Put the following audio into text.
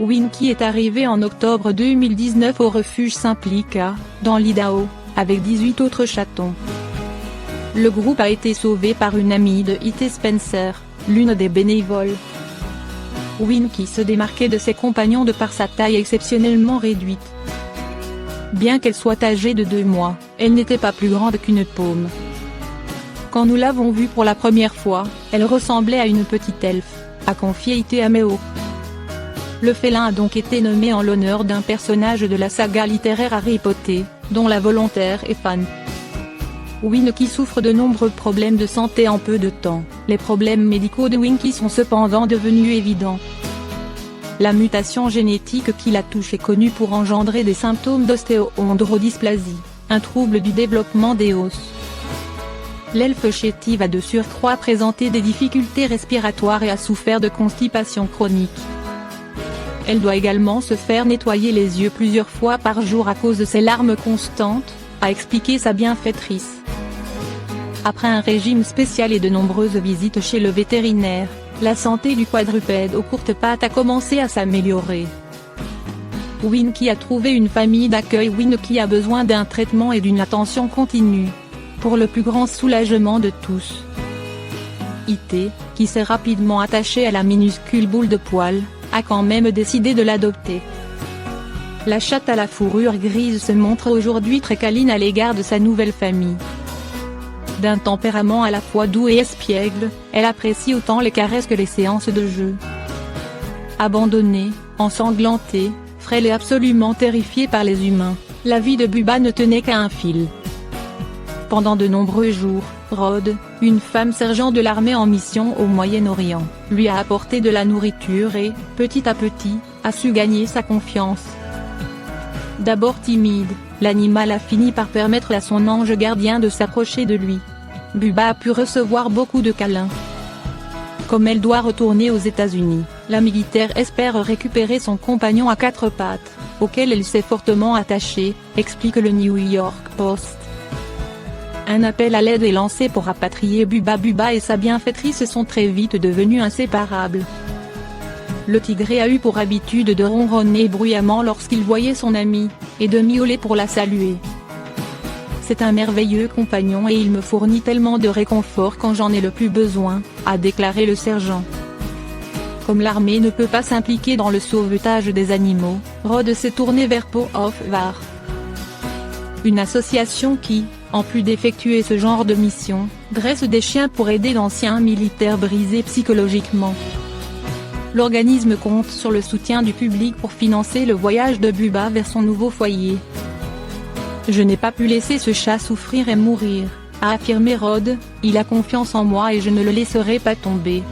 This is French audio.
Winky est arrivé en octobre 2019 au refuge Simplica, dans l'Idaho, avec 18 autres chatons. Le groupe a été sauvé par une amie de It Spencer, l'une des bénévoles. Winky se démarquait de ses compagnons de par sa taille exceptionnellement réduite. Bien qu'elle soit âgée de 2 mois, elle n'était pas plus grande qu'une paume. Quand nous l'avons vue pour la première fois, elle ressemblait à une petite elfe, a confié It Ameo. Le félin a donc été nommé en l'honneur d'un personnage de la saga littéraire Harry Potter, dont la volontaire est fan. Winky souffre de nombreux problèmes de santé en peu de temps. Les problèmes médicaux de Winky sont cependant devenus évidents. La mutation génétique qui la touche est connue pour engendrer des symptômes d'ostéochondrodysplasie, un trouble du développement des os. L'elfe chétive a de surcroît présenté des difficultés respiratoires et a souffert de constipation chronique. Elle doit également se faire nettoyer les yeux plusieurs fois par jour à cause de ses larmes constantes, a expliqué sa bienfaitrice. Après un régime spécial et de nombreuses visites chez le vétérinaire, la santé du quadrupède aux courtes pattes a commencé à s'améliorer. Winky a trouvé une famille d'accueil. Winky a besoin d'un traitement et d'une attention continue, pour le plus grand soulagement de tous. It, qui s'est rapidement attaché à la minuscule boule de poils, a quand même décidé de l'adopter. La chatte à la fourrure grise se montre aujourd'hui très câline à l'égard de sa nouvelle famille. D'un tempérament à la fois doux et espiègle, elle apprécie autant les caresses que les séances de jeu. Abandonnée, ensanglantée, frêle et absolument terrifiée par les humains, la vie de Bubba ne tenait qu'à un fil. Pendant de nombreux jours, Rod, une femme sergent de l'armée en mission au Moyen-Orient, lui a apporté de la nourriture et, petit à petit, a su gagner sa confiance. D'abord timide, l'animal a fini par permettre à son ange gardien de s'approcher de lui. Bubba a pu recevoir beaucoup de câlins. Comme elle doit retourner aux États-Unis, la militaire espère récupérer son compagnon à 4 pattes, auquel elle s'est fortement attachée, explique le New York Post. Un appel à l'aide est lancé pour rapatrier Bubba. Bubba et sa bienfaitrice sont très vite devenus inséparables. Le tigré a eu pour habitude de ronronner bruyamment lorsqu'il voyait son amie, et de miauler pour la saluer. C'est un merveilleux compagnon et il me fournit tellement de réconfort quand j'en ai le plus besoin, a déclaré le sergent. Comme l'armée ne peut pas s'impliquer dans le sauvetage des animaux, Rod s'est tourné vers Paw of War. Une association qui, en plus d'effectuer ce genre de mission, dresse des chiens pour aider d'anciens militaires brisés psychologiquement. L'organisme compte sur le soutien du public pour financer le voyage de Bubba vers son nouveau foyer. Je n'ai pas pu laisser ce chat souffrir et mourir, a affirmé Rod, il a confiance en moi et je ne le laisserai pas tomber.